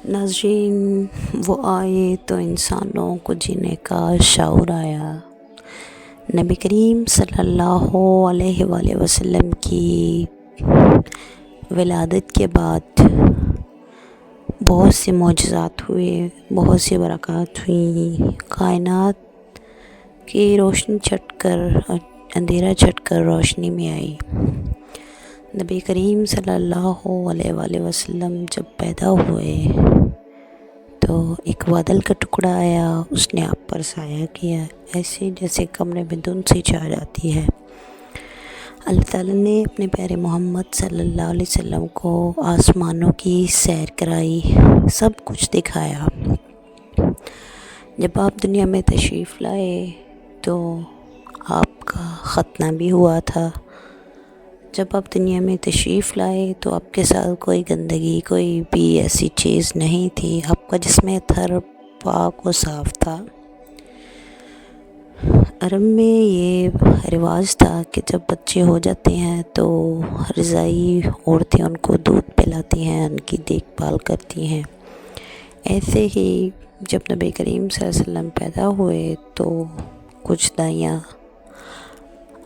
ناظرین، وہ آئے تو انسانوں کو جینے کا شعور آیا۔ نبی کریم صلی اللہ علیہ وآلہ وسلم کی ولادت کے بعد بہت سے معجزات ہوئے، بہت سی برکات ہوئیں، کائنات کی روشنی چھٹ کر اندھیرا چھٹ کر روشنی میں آئی۔ نبی کریم صلی اللہ علیہ وآلہ وسلم جب پیدا ہوئے تو ایک بادل کا ٹکڑا آیا، اس نے آپ پر سایہ کیا، ایسے جیسے کمرے میں دھند سی چھا جاتی ہے۔ اللہ تعالیٰ نے اپنے پیارے محمد صلی اللہ علیہ وسلم کو آسمانوں کی سیر کرائی، سب کچھ دکھایا۔ جب آپ دنیا میں تشریف لائے تو آپ کا ختنہ بھی ہوا تھا۔ جب آپ دنیا میں تشریف لائے تو آپ کے ساتھ کوئی گندگی، کوئی بھی ایسی چیز نہیں تھی، آپ کا جسم طاہر پاک و صاف تھا۔ عرب میں یہ رواج تھا کہ جب بچے ہو جاتے ہیں تو رضاعی عورتیں ان کو دودھ پلاتی ہیں، ان کی دیکھ بھال کرتی ہیں۔ ایسے ہی جب نبی کریم صلی اللہ علیہ وسلم پیدا ہوئے تو کچھ دائیاں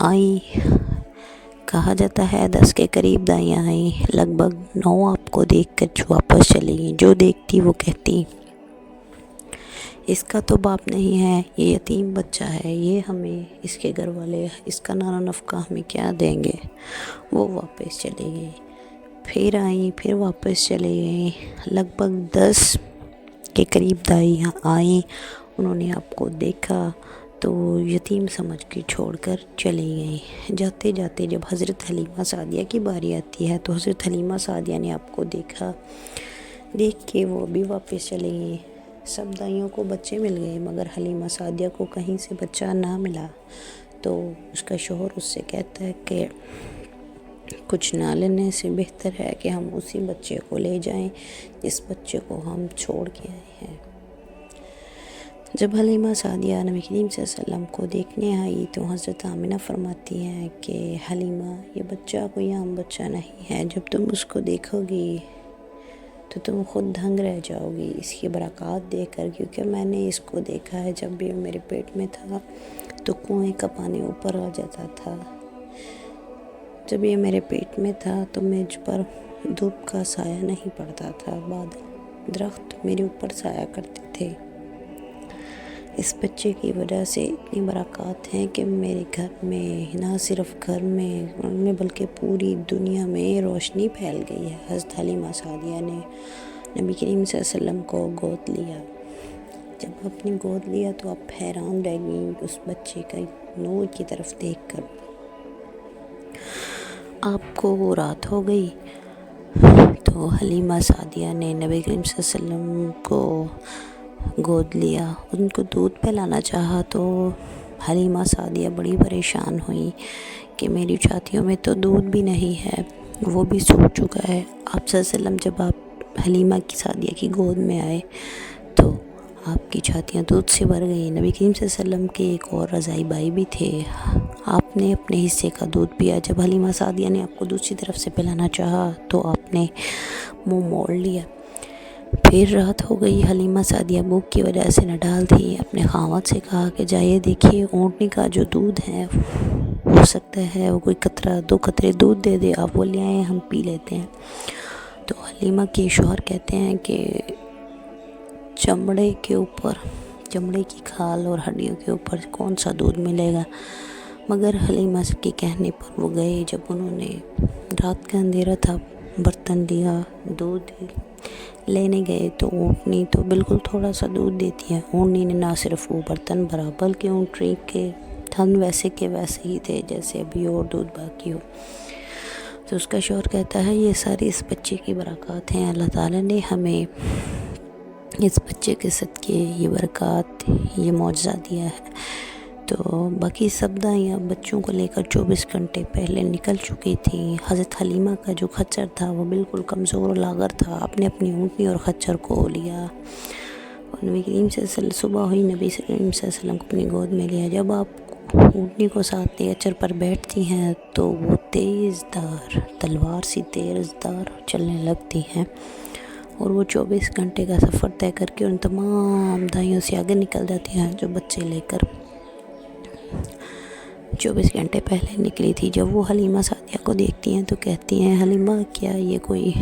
آئیں، کہا جاتا ہے 10 کے قریب دائیاں آئیں، لگ بھگ 9 آپ کو دیکھ کر جو واپس چلی گئیں۔ جو دیکھتی وہ کہتی اس کا تو باپ نہیں ہے، یہ یتیم بچہ ہے، یہ ہمیں اس کے گھر والے اس کا نانا نفقہ ہمیں کیا دیں گے۔ وہ واپس چلی گئی، پھر آئیں، پھر واپس چلی گئیں، لگ بھگ 10 کے قریب دائیاں آئیں۔ انہوں نے آپ کو دیکھا تو یتیم سمجھ کے چھوڑ کر چلی گئیں۔ جاتے جاتے جب حضرت حلیمہ سعدیہ کی باری آتی ہے تو حضرت حلیمہ سعدیہ نے آپ کو دیکھا، دیکھ کے وہ بھی واپس چلی گئیں۔ سب دائیوں کو بچے مل گئے مگر حلیمہ سعدیہ کو کہیں سے بچہ نہ ملا، تو اس کا شوہر اس سے کہتا ہے کہ کچھ نہ لینے سے بہتر ہے کہ ہم اسی بچے کو لے جائیں جس بچے کو ہم چھوڑ کے آئے ہیں۔ جب حلیمہ سعدیہ نبی کریم صلی اللہ علیہ وسلم کو دیکھنے آئی تو حضرت آمنہ فرماتی ہیں کہ حلیمہ، یہ بچہ کوئی عام بچہ نہیں ہے، جب تم اس کو دیکھو گی تو تم خود دھنگ رہ جاؤ گی اس کی برکات دیکھ کر، کیونکہ میں نے اس کو دیکھا ہے جب بھی میرے پیٹ میں تھا تو کنویں کا پانی اوپر آ جاتا تھا، جب یہ میرے پیٹ میں تھا تو مجھ پر دھوپ کا سایہ نہیں پڑتا تھا، بادل درخت میرے اوپر سایہ کرتے تھے۔ اس بچے کی وجہ سے اتنی برکات ہیں کہ میرے گھر میں، نہ صرف گھر میں بلکہ پوری دنیا میں روشنی پھیل گئی ہے۔ حضرت حلیمہ سعدیہ نے نبی کریم صلی اللہ علیہ وسلم کو گود لیا۔ جب آپ نے گود لیا تو آپ حیران رہ گئیں اس بچے کا نور کی طرف دیکھ کر۔ آپ کو رات ہو گئی تو حلیمہ سعدیہ نے نبی کریم صلی اللہ علیہ وسلم کو گود لیا، ان کو دودھ پلانا چاہا تو حلیمہ سعدیہ بڑی پریشان ہوئی کہ میری چھاتیوں میں تو دودھ بھی نہیں ہے، وہ بھی سوکھ چکا ہے۔ آپ صلی اللہ علیہ وسلم جب آپ حلیمہ کی سعدیہ کی گود میں آئے تو آپ کی چھاتیاں دودھ سے بھر گئی۔ نبی کریم صلی اللہ علیہ وسلم کے ایک اور رضاعی بھائی بھی تھے، آپ نے اپنے حصے کا دودھ پیا۔ جب حلیمہ سعدیہ نے آپ کو دوسری طرف سے پلانا چاہا تو آپ نے منہ موڑ لیا۔ پھر رات ہو گئی، حلیمہ سعدیہ بھوک کی وجہ سے نڈال تھی، اپنے خاوند سے کہا کہ جائیے دیکھیے اونٹنی کا جو دودھ ہے ہو سکتا ہے وہ کوئی قطرہ 2 قطرے دودھ دے دے، آپ وہ لے آئیں، ہم پی لیتے ہیں۔ تو حلیمہ کے شوہر کہتے ہیں کہ چمڑے کی کھال اور ہڈیوں کے اوپر کون سا دودھ ملے گا، مگر حلیمہ کے کہنے پر وہ گئے۔ جب انہوں نے رات کا اندھیرا تھا، برتن دیا، دودھ لینے گئے تو اونٹنی تو بالکل تھوڑا سا دودھ دیتی ہے۔ اونٹنی نے نہ صرف وہ برتن بھرا بلکہ اونٹنی کے تھن ویسے کے ویسے ہی تھے جیسے ابھی اور دودھ باقی ہو۔ تو اس کا شوہر کہتا ہے یہ ساری اس بچے کی برکات ہیں، اللہ تعالیٰ نے ہمیں اس بچے کے صدقے یہ برکات، یہ معجزہ دیا ہے۔ تو باقی سب دائیاں بچوں کو لے کر 24 گھنٹے پہلے نکل چکی تھیں۔ حضرت حلیمہ کا جو خچر تھا وہ بالکل کمزور و لاغر تھا، آپ نے اپنی اونٹنی اور خچر کو لیا اور نبی کریم صلی اللہ علیہ وسلم صبح ہوئی، نبی کریم صلی اللہ علیہ وسلم کو اپنی گود میں لیا۔ جب آپ اونٹنی کو ساتھ لے خچر پر بیٹھتی ہیں تو وہ تیز دھار تلوار سی تیز دھار چلنے لگتی ہیں۔ اور وہ 24 گھنٹے کا سفر طے کر کے ان تمام دائیوں سے آگے نکل جاتی ہیں جو بچے لے کر 24 گھنٹے پہلے نکلی تھی۔ جب وہ حلیمہ سعدیہ کو دیکھتی ہیں تو کہتی ہیں حلیمہ کیا یہ کوئی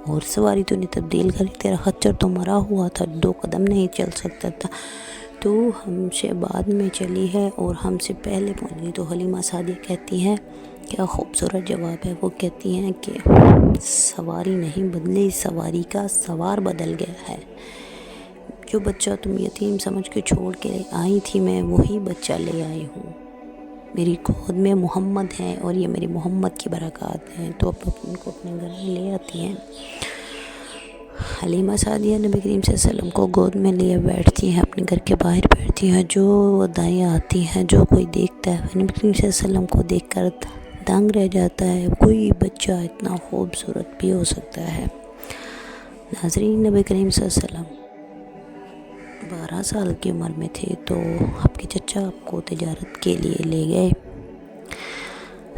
اور سواری تو نہیں تبدیل کری؟ تیرا خچر تو مرا ہوا تھا، 2 قدم نہیں چل سکتا تھا، تو ہم سے بعد میں چلی ہے اور ہم سے پہلے پہنچ گئی۔ تو حلیمہ سعدیہ کہتی ہیں کیا خوبصورت جواب ہے۔ وہ کہتی ہیں کہ سواری نہیں بدلی، سواری کا سوار بدل گیا ہے۔ جو بچہ تم یتیم سمجھ کے چھوڑ کے آئی تھی میں وہی بچہ لے آئی ہوں، میری گود میں محمد ہیں اور یہ میری محمد کی برکات ہیں۔ تو اب ان کو اپنے گھر میں لے آتی ہیں۔ حلیمہ سعدیہ نبی کریم صلی اللہ علیہ وسلم کو گود میں لیے بیٹھتی ہیں، اپنے گھر کے باہر بیٹھتی ہیں۔ جو دائیاں آتی ہیں، جو کوئی دیکھتا ہے نبی کریم صلی اللہ علیہ وسلم کو دیکھ کر دنگ رہ جاتا ہے۔ کوئی بچہ اتنا خوبصورت بھی ہو سکتا ہے۔ ناظرین، نبی کریم صلی اللہ علیہ وسلم 12 سال کی عمر میں تھے تو آپ کے چچا آپ کو تجارت کے لیے لے گئے۔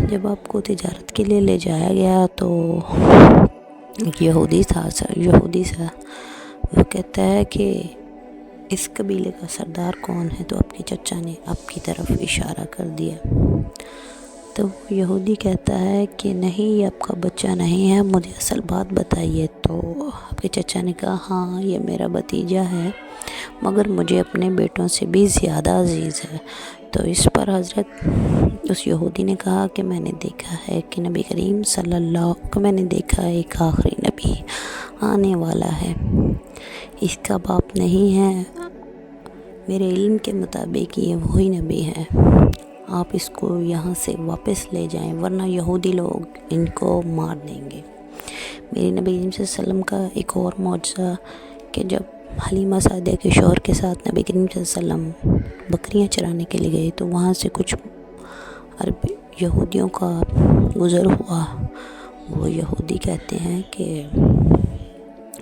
جب آپ کو تجارت کے لیے لے جایا گیا تو ایک یہودی تھا وہ کہتا ہے کہ اس قبیلے کا سردار کون ہے؟ تو آپ کے چچا نے آپ کی طرف اشارہ کر دیا۔ تو وہ یہودی کہتا ہے کہ نہیں، یہ آپ کا بچہ نہیں ہے، مجھے اصل بات بتائیے۔ تو آپ کے چچا نے کہا ہاں یہ میرا بھتیجا ہے، مگر مجھے اپنے بیٹوں سے بھی زیادہ عزیز ہے۔ تو اس پر حضرت اس یہودی نے کہا کہ میں نے دیکھا ہے کہ نبی کریم صلی اللہ علیہ وسلم کو میں نے دیکھا ہے ایک آخری نبی آنے والا ہے، اس کا باپ نہیں ہے، میرے علم کے مطابق یہ وہی نبی ہے، آپ اس کو یہاں سے واپس لے جائیں ورنہ یہودی لوگ ان کو مار دیں گے۔ میرے نبی کریم صلی اللہ علیہ وسلم کا ایک اور معجزہ کہ جب حلیمہ سعدیہ کے شوہر کے ساتھ نبی کریم صلی اللہ علیہ وسلم بکریاں چرانے کے لیے گئے تو وہاں سے کچھ عربی یہودیوں کا گزر ہوا۔ وہ یہودی کہتے ہیں کہ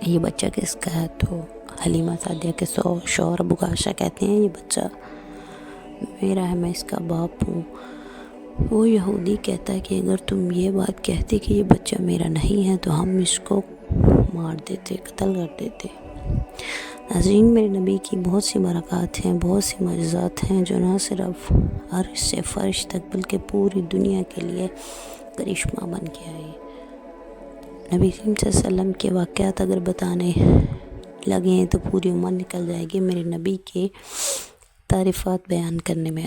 یہ بچہ کس کا ہے؟ تو حلیمہ سعدیہ کے شوہر ابو قاشہ کہتے ہیں یہ بچہ میرا ہے، میں اس کا باپ ہوں۔ وہ یہودی کہتا ہے کہ اگر تم یہ بات کہتے کہ یہ بچہ میرا نہیں ہے تو ہم اس کو مار دیتے، قتل کر دیتے۔ ناظرین، میرے نبی کی بہت سی برکات ہیں، بہت سی معجزات ہیں جو نہ صرف عرش سے فرش تک بلکہ پوری دنیا کے لیے کرشمہ بن کے آئے۔ نبی کریم صلی اللہ علیہ وسلم کے واقعات اگر بتانے لگیں تو پوری عمر نکل جائے گی۔ میرے نبی کے تعریفات بیان کرنے میں